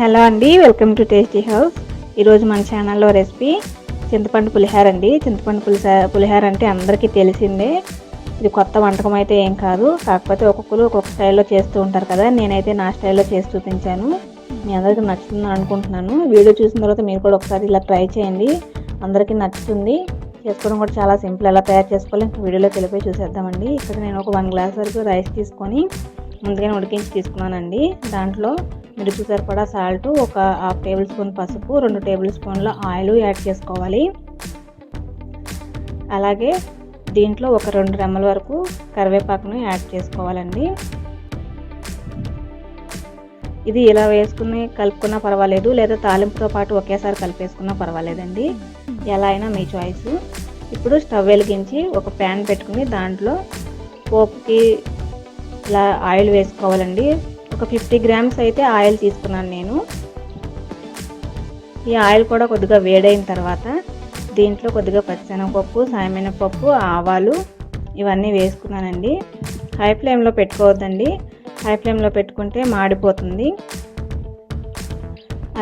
Hello అండి, welcome to tasty house. ఈరోజు మన ఛానల్లో రెసిపీ చింతపండు పులిహోర అండి. చింతపండు పులిహోర అంటే అందరికీ తెలిసిందే. ఇది కొత్త వంటకం అయితే ఏం కాదు. కాకపోతే ఒక్కొక్కరు ఒక్కొక్క స్టైల్లో చేస్తూ ఉంటారు కదా. నేనైతే నా స్టైల్లో చేసి చూపించాను. మీ అందరికీ నచ్చుతుందని అనుకుంటున్నాను. వీడియో చూసిన తర్వాత మీరు కూడా ఒకసారి ఇలా ట్రై చేయండి, అందరికీ నచ్చుతుంది. చేసుకోవడం కూడా చాలా సింపుల్. ఎలా తయారు చేసుకోవాలి ఇంకా వీడియోలోకి వెళ్ళిపోయి చూసేద్దామండి. ఇక్కడ నేను ఒక 1 గ్లాస్ వరకు రైస్ తీసుకొని ముందుగానే ఉడికించి తీసుకున్నానండి. దాంట్లో మీరు సరిపడా సాల్ట్, ఒక 1/2 టేబుల్ స్పూన్ పసుపు, 2 టేబుల్ స్పూన్ల ఆయిల్ యాడ్ చేసుకోవాలి. అలాగే దీంట్లో ఒక 2 రెమ్మల వరకు కరివేపాకును యాడ్ చేసుకోవాలండి. ఇది ఇలా వేసుకుని కలుపుకున్నా పర్వాలేదు, లేదా తాలింపుతో పాటు ఒకేసారి కలిపేసుకున్నా పర్వాలేదండి. ఎలా అయినా మీ చాయిస్. ఇప్పుడు స్టవ్ వెలిగించి ఒక ప్యాన్ పెట్టుకుని దాంట్లో పోపుకి ఇలా ఆయిల్ వేసుకోవాలండి. ఒక 50 గ్రామ్స్ అయితే ఆయిల్ తీసుకున్నాను నేను. ఈ ఆయిల్ కూడా కొద్దిగా వేడైన తర్వాత దీంట్లో కొద్దిగా పచ్చిశనగపప్పు, సాయమినపప్పు, ఆవాలు ఇవన్నీ వేసుకున్నానండి. హై ఫ్లేమ్లో పెట్టుకోవద్దండి, హై ఫ్లేమ్లో పెట్టుకుంటే మాడిపోతుంది.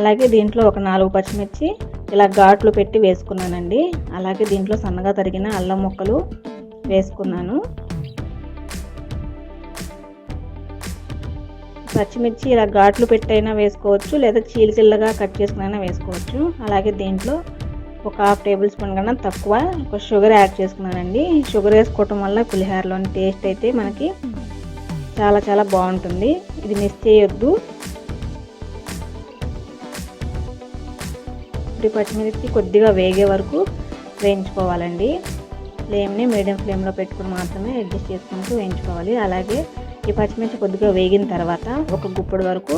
అలాగే దీంట్లో ఒక 4 పచ్చిమిర్చి ఇలా ఘాట్లు పెట్టి వేసుకున్నానండి. అలాగే దీంట్లో సన్నగా తరిగిన అల్లం ముక్కలు వేసుకున్నాను. పచ్చిమిర్చి ఇలా ఘాట్లు పెట్టైనా వేసుకోవచ్చు, లేదా చీలికలుగా కట్ చేసుకునైనా వేసుకోవచ్చు. అలాగే దీంట్లో ఒక 1/2 టేబుల్ స్పూన్ కన్నా తక్కువ ఒక షుగర్ యాడ్ చేసుకున్నానండి. షుగర్ వేసుకోవటం వల్ల పులిహోరలోని టేస్ట్ అయితే మనకి చాలా చాలా బాగుంటుంది. ఇది మిస్ చేయొద్దు. ఇప్పుడు పచ్చిమిర్చి కొద్దిగా వేగే వరకు వేయించుకోవాలండి. ఫ్లేమ్ని మీడియం ఫ్లేమ్లో పెట్టుకుని మాత్రమే అడ్జస్ట్ చేసుకుంటూ వేయించుకోవాలి. అలాగే ఈ పచ్చిమిర్చి కొద్దిగా వేగిన తర్వాత ఒక గుప్పుడు వరకు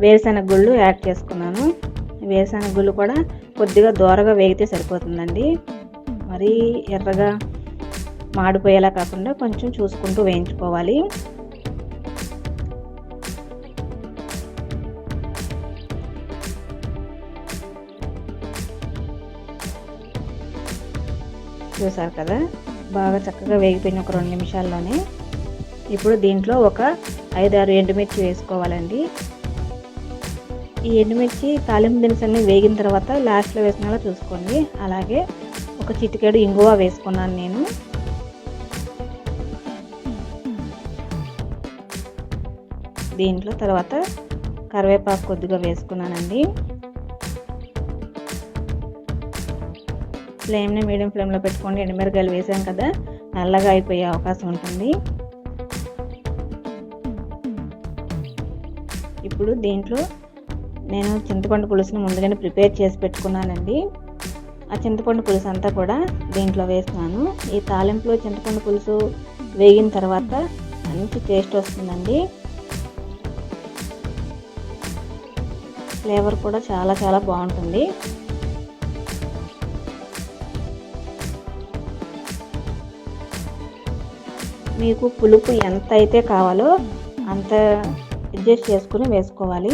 వేరుశనగ గుళ్ళు యాడ్ చేసుకున్నాను. వేరుశనగ గుళ్ళు కూడా కొద్దిగా దోరగా వేగితే సరిపోతుందండి. మరీ ఎర్రగా మాడిపోయేలా కాకుండా కొంచెం చూసుకుంటూ వేయించుకోవాలి. చూసారు కదా, బాగా చక్కగా వేగిపోయిన ఒక 2 నిమిషాల్లోనే. ఇప్పుడు దీంట్లో ఒక 5-6 ఎండుమిర్చి వేసుకోవాలండి. ఈ ఎండుమిర్చి తాలింపు దినుసులన్నీ వేగిన తర్వాత లాస్ట్లో వేసినా చూసుకోండి. అలాగే ఒక చిటికెడు ఇంగువ వేసుకున్నాను నేను. దీంట్లో తర్వాత కరివేపాకు కొద్దిగా వేసుకున్నానండి. ఫ్లేమ్ని మీడియం ఫ్లేమ్లో పెట్టుకోండి. ఎండుమిరపకాయలు వేసాం కదా, నల్లగా అయిపోయే అవకాశం ఉంటుంది. ఇప్పుడు దీంట్లో నేను చింతపండు పులుసుని ముందుగానే ప్రిపేర్ చేసి పెట్టుకున్నానండి. ఆ చింతపండు పులుసు అంతా కూడా దీంట్లో వేస్తున్నాను. ఈ తాలింపులో చింతపండు పులుసు వేగిన తర్వాత మంచి టేస్ట్ వస్తుందండి. ఫ్లేవర్ కూడా చాలా చాలా బాగుంటుంది. మీకు పులుపు ఎంత అయితే కావాలో అంత అడ్జస్ట్ చేసుకుని వేసుకోవాలి.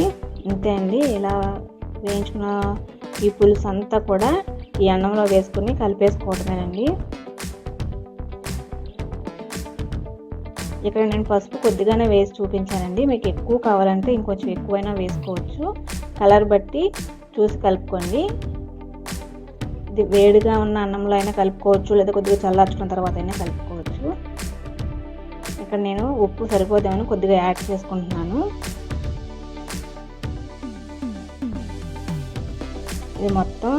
అంతే అండి. ఇలా వేయించుకున్న ఈ పులుసు అంతా కూడా ఈ అన్నంలో వేసుకుని కలిపేసుకోవటమేనండి. ఇక్కడ నేను పసుపు కొద్దిగానే వేసి చూపించానండి. మీకు ఎక్కువ కావాలంటే ఇంకొంచెం ఎక్కువైనా వేసుకోవచ్చు. కలర్ బట్టి చూసి కలుపుకోండి. ఇది వేడిగా ఉన్న అన్నంలో అయినా కలుపుకోవచ్చు, లేదా కొద్దిగా చల్లార్చుకున్న తర్వాత అయినా కలుపుకోవచ్చు. ఇక్కడ నేను ఉప్పు సరిపోదేమని కొద్దిగా యాడ్ చేసుకుంటున్నాను. ఇది మొత్తం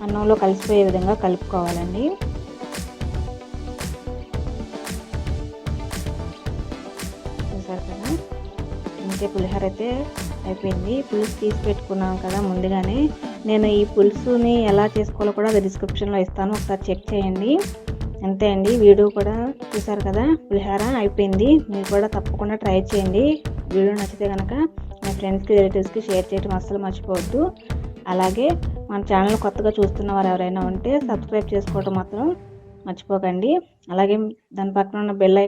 అన్నంలో కలిసిపోయే విధంగా కలుపుకోవాలండి. చూసారు కదా, ఇంకే పులిహోర అయితే అయిపోయింది. పులుసు తీసి పెట్టుకున్నాం కదా ముందుగానే. నేను ఈ పులుసుని ఎలా చేసుకోవాలో కూడా అది డిస్క్రిప్షన్లో ఇస్తాను, ఒకసారి చెక్ చేయండి. అంతే అండి. వీడియో కూడా చూసారు కదా, పులిహోర అయిపోయింది. మీరు కూడా తప్పకుండా ట్రై చేయండి. వీడియో నచ్చితే కనుక మీ ఫ్రెండ్స్కి, రిలేటివ్స్కి షేర్ చేయడం అస్సలు మర్చిపోవద్దు. అలాగే మన ఛానల్ కొత్తగా చూస్తున్న వారు ఎవరైనా ఉంటే సబ్స్క్రైబ్ చేసుకోవడం మాత్రం మర్చిపోకండి. అలాగే దాని పక్కన ఉన్న బెల్